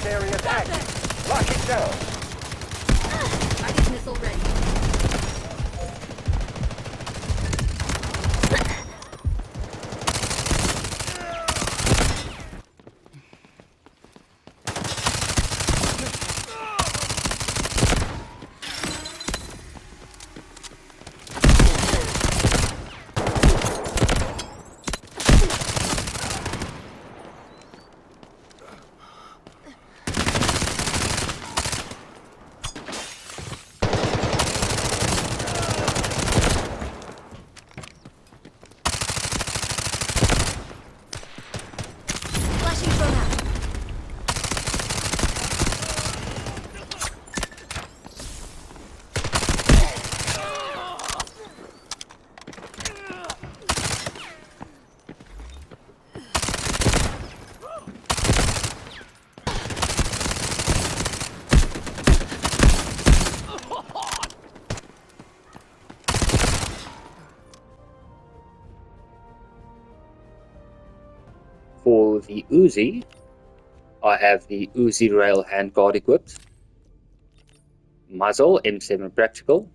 areas active. Lock it down. Target missile ready. Flashing from out. For the UZI, I have the UZI rail handguard equipped. Muzzle M7 practical.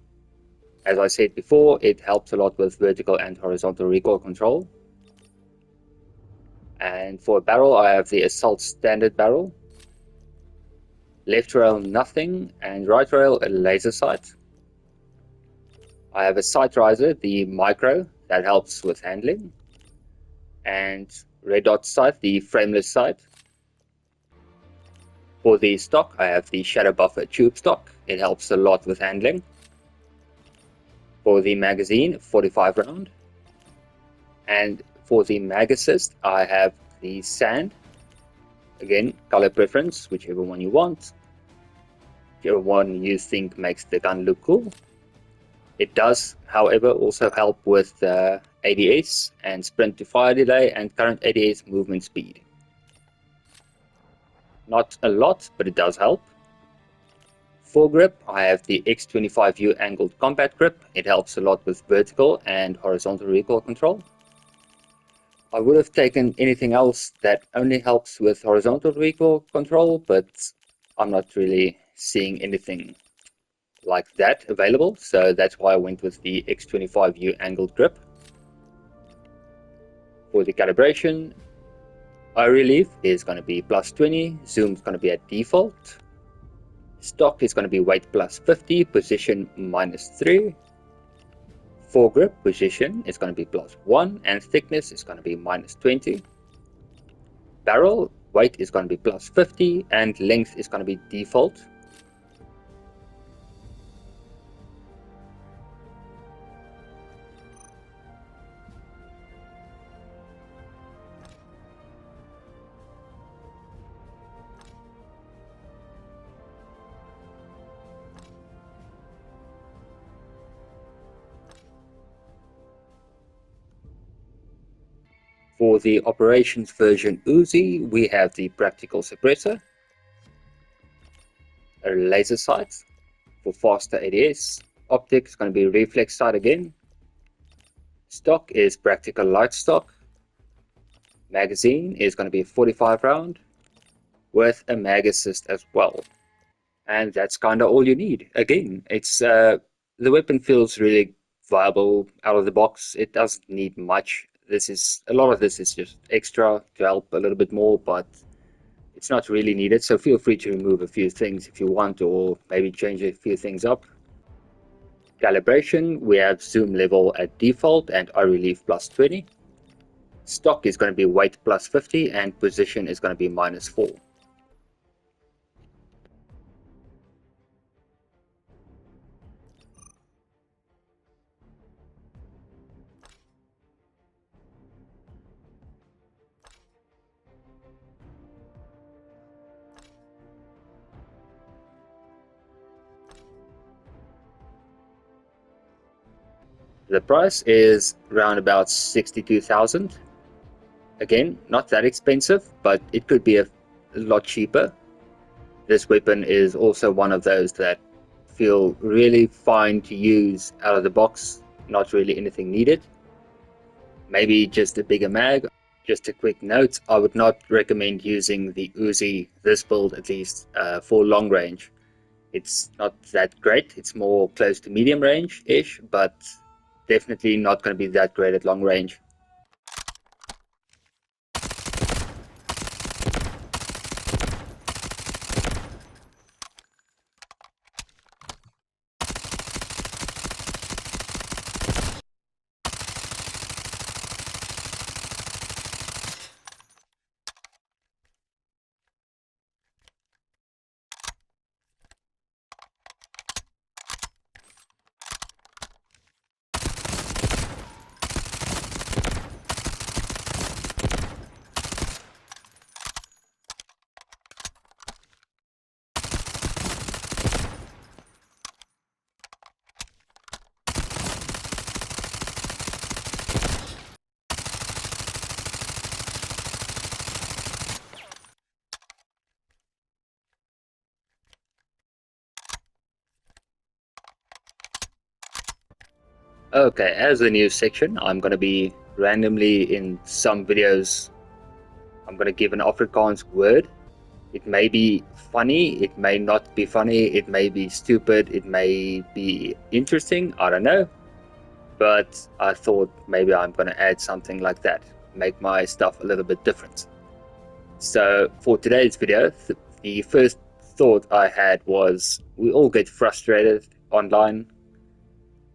As I said before, it helps a lot with vertical and horizontal recoil control. And for a barrel, I have the assault standard barrel. Left rail nothing, and right rail a laser sight. I have a sight riser, the micro, that helps with handling. And red dot sight, the frameless sight. For the stock, I have the shadow buffer tube stock. It helps a lot with handling. For the magazine, 45 round. And for the mag assist, I have the sand. Again, color preference, whichever one you want. Whichever one you think makes the gun look cool. It does, however, also help with ADS and sprint to fire delay and current ADS movement speed. Not a lot, but it does help. For grip, I have the X25U angled combat grip. It helps a lot with vertical and horizontal recoil control. I would have taken anything else that only helps with horizontal recoil control, but I'm not really seeing anything like that available, so that's why I went with the X25U angled grip. For the calibration, eye relief is going to be +20, zoom is going to be at default, stock is going to be weight +50, position -3, foregrip position is going to be +1, and thickness is going to be -20. Barrel weight is going to be +50, and length is going to be default. For the operations version UZI, we have the practical suppressor, a laser sight for faster ADS, optic is going to be reflex sight again, stock is practical light stock, magazine is going to be 45 round with a mag assist as well. And that's kind of all you need. Again, it's the weapon feels really viable out of the box. It doesn't need much. A lot of this is just extra to help a little bit more, but it's not really needed. So feel free to remove a few things if you want, or maybe change a few things up. Calibration, we have zoom level at default and eye relief +20. Stock is going to be weight +50 and position is going to be -4. The price is around about 62,000. Again, not that expensive, but it could be a lot cheaper. This weapon is also one of those that feel really fine to use out of the box, not really anything needed. Maybe just a bigger mag. Just a quick note, I would not recommend using the UZI, this build at least, for long range. It's not that great, it's more close to medium range-ish, but definitely not going to be that great at long range. Okay, as a new section, I'm going to be randomly in some videos, I'm going to give an Afrikaans word. It may be funny, it may not be funny, it may be stupid, it may be interesting, I don't know. But I thought maybe I'm going to add something like that, make my stuff a little bit different. So for today's video, the first thought I had was we all get frustrated online,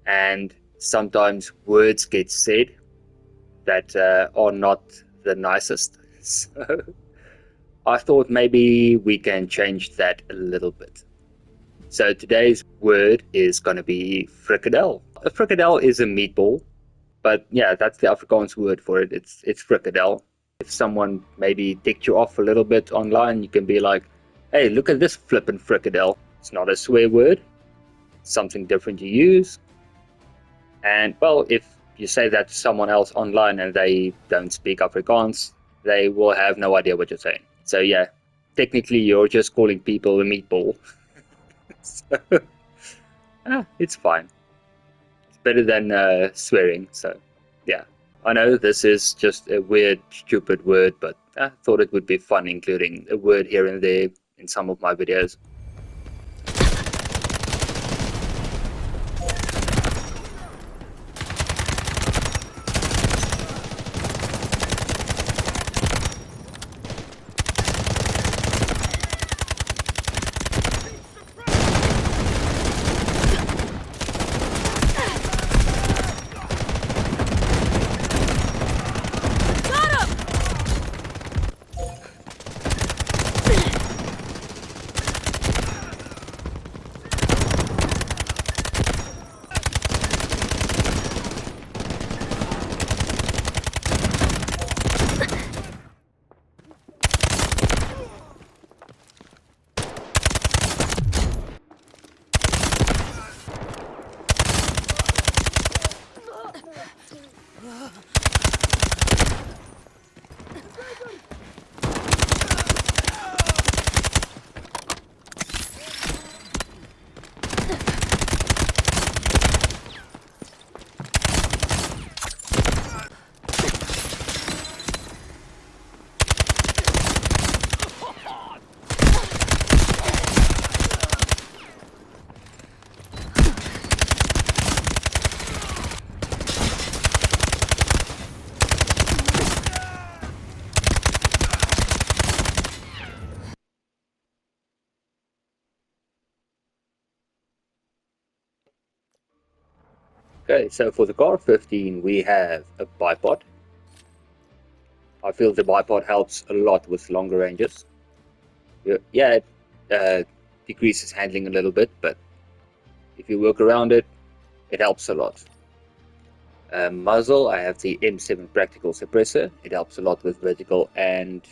and sometimes words get said that are not the nicest. So I thought maybe we can change that a little bit. So today's word is going to be frikadel. A frikadel is a meatball, but yeah, that's the Afrikaans word for it. It's frikadel. If someone maybe ticked you off a little bit online, you can be like, hey, look at this flippin' frikadel. It's not a swear word, something different you use. And well, if you say that to someone else online and they don't speak Afrikaans, they will have no idea what you're saying. So yeah, technically you're just calling people a meatball. So, it's fine. It's better than swearing. So yeah, I know this is just a weird, stupid word, but I thought it would be fun including a word here and there in some of my videos. Okay, so for the GAR 15 we have a bipod. I feel the bipod helps a lot with longer ranges. Yeah, it decreases handling a little bit, but if you work around it, it helps a lot. Muzzle, I have the M7 Practical Suppressor. It helps a lot with vertical and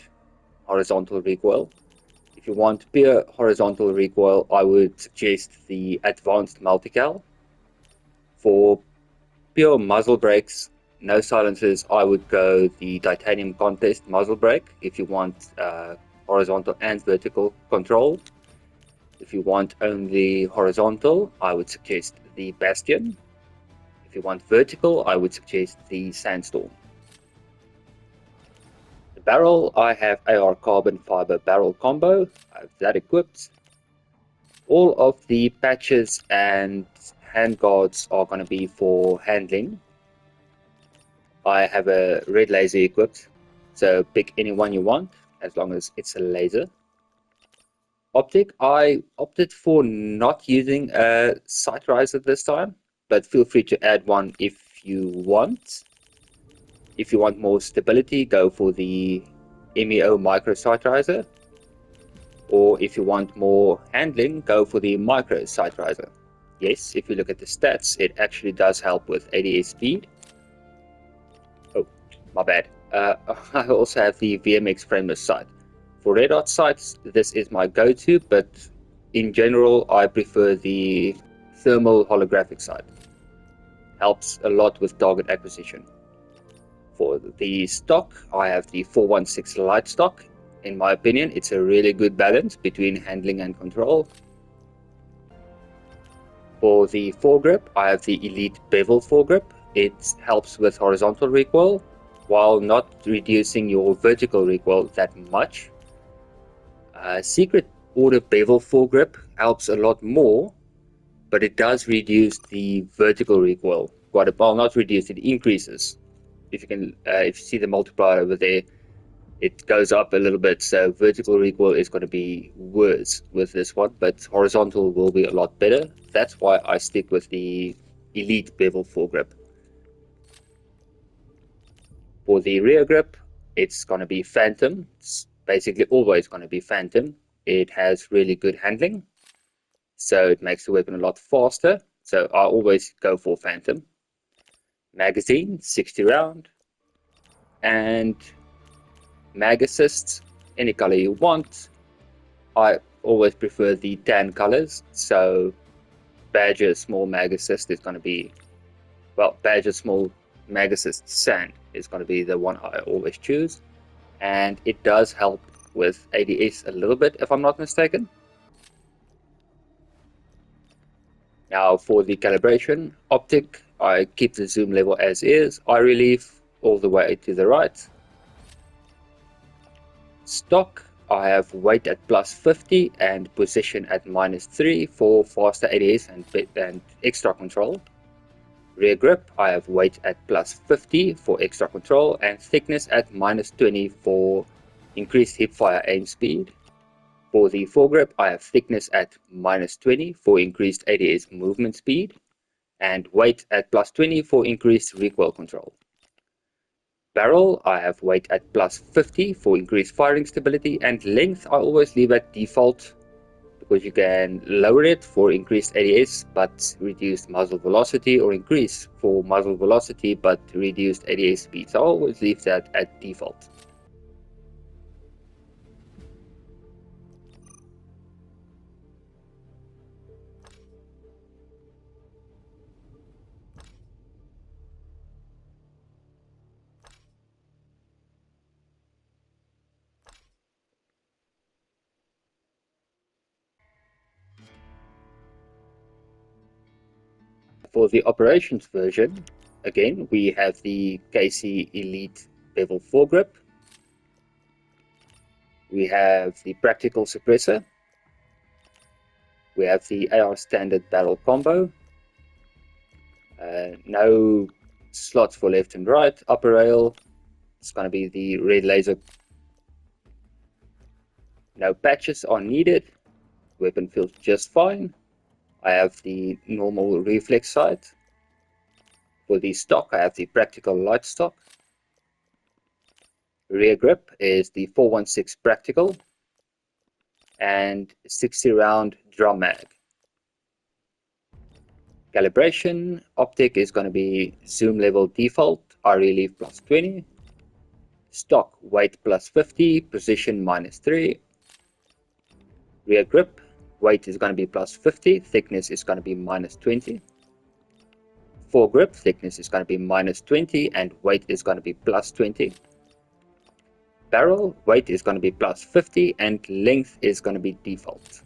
horizontal recoil. If you want pure horizontal recoil, I would suggest the Advanced Multical. For pure muzzle brakes, no silencers, I would go the Titanium Contest muzzle brake if you want horizontal and vertical control. If you want only horizontal, I would suggest the Bastion. If you want vertical, I would suggest the Sandstorm. barrel, I have AR carbon fiber barrel combo. I have that equipped. All of the patches and hand guards are going to be for handling. I have a red laser equipped, so pick any one you want as long as it's a laser. Optic, I opted for not using a sight riser this time, but feel free to add one if you want. If you want more stability, go for the MEO micro sight riser. Or if you want more handling, go for the micro sight riser. Yes, if you look at the stats, it actually does help with ADS speed. Oh, my bad. I also have the VMX frameless sight. For red dot sights, this is my go-to, but in general, I prefer the thermal holographic sight. Helps a lot with target acquisition. For the stock, I have the 416 light stock. In my opinion, it's a really good balance between handling and control. For the foregrip, I have the Elite Bevel foregrip. It helps with horizontal recoil while not reducing your vertical recoil that much. Secret Order Bevel foregrip helps a lot more, but it does reduce the vertical recoil quite a bit. Well, not reduce, it increases. If you see the multiplier over there, it goes up a little bit, so vertical recoil is going to be worse with this one, but horizontal will be a lot better. That's why I stick with the Elite Bevel foregrip. For the rear grip, it's going to be Phantom. It's basically always going to be Phantom. It has really good handling, so it makes the weapon a lot faster, so I always go for Phantom. Magazine, 60 round, and mag assist, any color you want. I always prefer the tan colors, so Badger small mag assist is going to be, well, Badger small mag assist sand is going to be the one I always choose, and it does help with ADS a little bit if I'm not mistaken. Now for the calibration, optic, I keep the zoom level as is, eye relief all the way to the right. Stock, I have weight at plus 50 and position at minus 3 for faster ADS and extra control. Rear grip, I have weight at plus 50 for extra control and thickness at minus 20 for increased hipfire aim speed. For the foregrip, I have thickness at minus 20 for increased ADS movement speed and weight at plus 20 for increased recoil control. Barrel, I have weight at plus 50 for increased firing stability, and length I always leave at default because you can lower it for increased ADS but reduced muzzle velocity, or increase for muzzle velocity but reduced ADS speed. So I always leave that at default. For the operations version, again, we have the KC Elite Bevel foregrip. We have the practical suppressor. We have the AR standard barrel combo. No slots for left and right. Upper rail, it's going to be the red laser. No patches are needed. Weapon feels just fine. I have the normal reflex sight. For the stock, I have the practical light stock. Rear grip is the 416 practical and 60 round drum mag. Calibration, optic is going to be zoom level default, eye relief plus 20. Stock, weight plus 50, position minus 3. Rear grip, weight is going to be plus 50, thickness is going to be minus 20. Foregrip, thickness is going to be minus 20 and weight is going to be plus 20. Barrel, weight is going to be plus 50 and length is going to be default.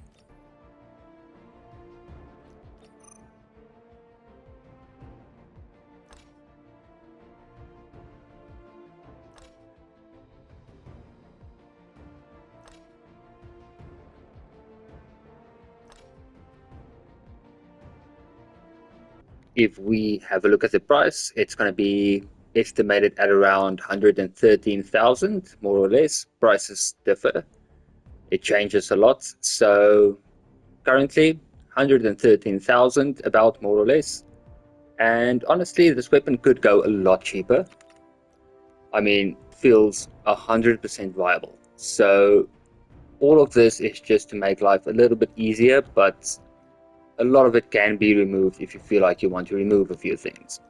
if we have a look at the price, it's going to be estimated at around 113,000, more or less. Prices differ. It changes a lot. So currently 113,000 about, more or less. And honestly, this weapon could go a lot cheaper. I mean, feels 100% viable. So all of this is just to make life a little bit easier, but a lot of it can be removed if you feel like you want to remove a few things.